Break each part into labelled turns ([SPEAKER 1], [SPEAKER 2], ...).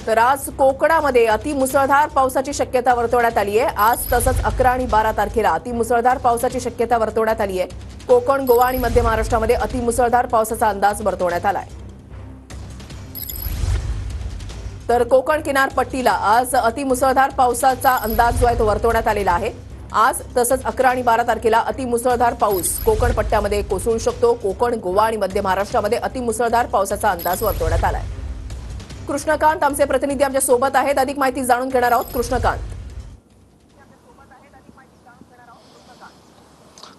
[SPEAKER 1] तर आज कोकणामध्ये अतिमुसळधार पावसाची शक्यता वर्तवण्यात आली आहे। आज तसंच 11 आणि 12 तारखेला अतिमुसळधार पावसाची शक्यता वर्तवण्यात आली आहे। कोकण, गोवा आणि मध्य महाराष्ट्रामध्ये अतिमुसळधार पावसाचा अंदाज वर्तवण्यात आला आहे। तर कोकण किनारपट्टीला आज अतिमुसळधार पावसाचा अंदाज जो आहे तो वर्तवण्यात आलेला आहे। आज तसंच 11 आणि 12 तारखेला अतिमुसळधार पाऊस कोकण पट्ट्यामध्ये कोसळू शकतो। कोकण, गोवा आणि मध्य महाराष्ट्रामध्ये अतिमुसळधार पावसाचा अंदाज वर्तवण्यात आला आहे। कृष्णकांत आमचे प्रतिनिधी आमच्या सोबत आहेत, अधिक माहिती जाणून घेणार आहोत। कृष्णकांत,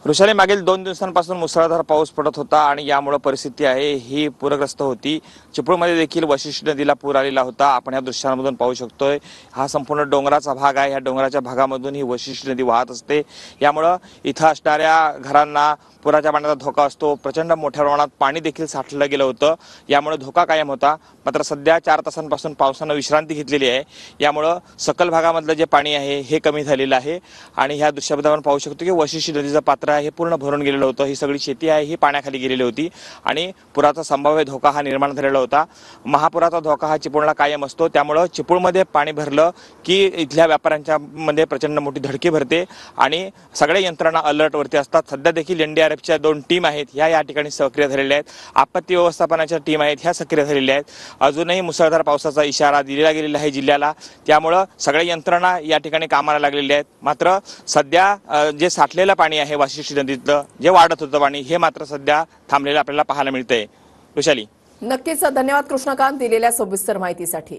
[SPEAKER 2] वृषाली, मागील 2 दिवसांपासून मुसळधार पाऊस पडत होता आणि यामुळे परिस्थिती आहे ही पूरग्रस्त होती। चिपळूणमध्ये देखील वशिष्ठ नदीला पूर आलेला होता। आपण या दृश्यांमधून पाहू शकतोय, हा संपूर्ण डोंगराचा भाग आहे। या डोंगराच्या भागामधून ही वशिष्ठ नदी वाहत असते। यामुळे इथं असणाऱ्या घरांना पुराच्या पाण्याचा धोका असतो। प्रचंड मोठ्या प्रमाणात पाणी देखील साठलं गेलं होतं, यामुळे धोका कायम होता। मात्र सध्या 4 तासांपासून पावसानं विश्रांती घेतलेली आहे। यामुळे सकल भागामधलं जे पाणी आहे हे कमी झालेलं आहे आणि ह्या दृश्यामध्ये आपण पाहू शकतो की वशिष्ठ नदीचं पात्र आहे हे पूर्ण भरून गेलेलं होतं। ही सगळी शेती आहे ही पाण्याखाली गेलेली होती आणि पुराचा संभाव्य धोका हा निर्माण झालेला होता। महापुराचा धोका हा चिपळूणला कायम असतो, त्यामुळे चिपळूणमध्ये पाणी भरलं की इथल्या व्यापाऱ्यांच्या मध्ये प्रचंड मोठी धडकी भरते आणि सगळ्या यंत्रणा अलर्टवरती असतात। सध्या देखील NDRFच्या 2 टीम आहेत ह्या या ठिकाणी सक्रिय झालेल्या आहेत। आपत्ती व्यवस्थापनाच्या टीम आहेत ह्या सक्रिय झालेल्या आहेत। अजूनही मुसळधार पावसाचा इशारा दिलेला गेलेला आहे जिल्ह्याला, त्यामुळे सगळ्या यंत्रणा या ठिकाणी कामाला लागलेल्या आहेत। मात्र सध्या जे साठलेलं पाणी आहे वशिष्ठ नदीतलं, जे वाढत होतं पाणी, हे मात्र सध्या थांबलेलं आपल्याला पाहायला मिळतंय। वृषाली,
[SPEAKER 1] नक्कीच धन्यवाद कृष्णकांत दिलेल्या सविस्तर माहितीसाठी।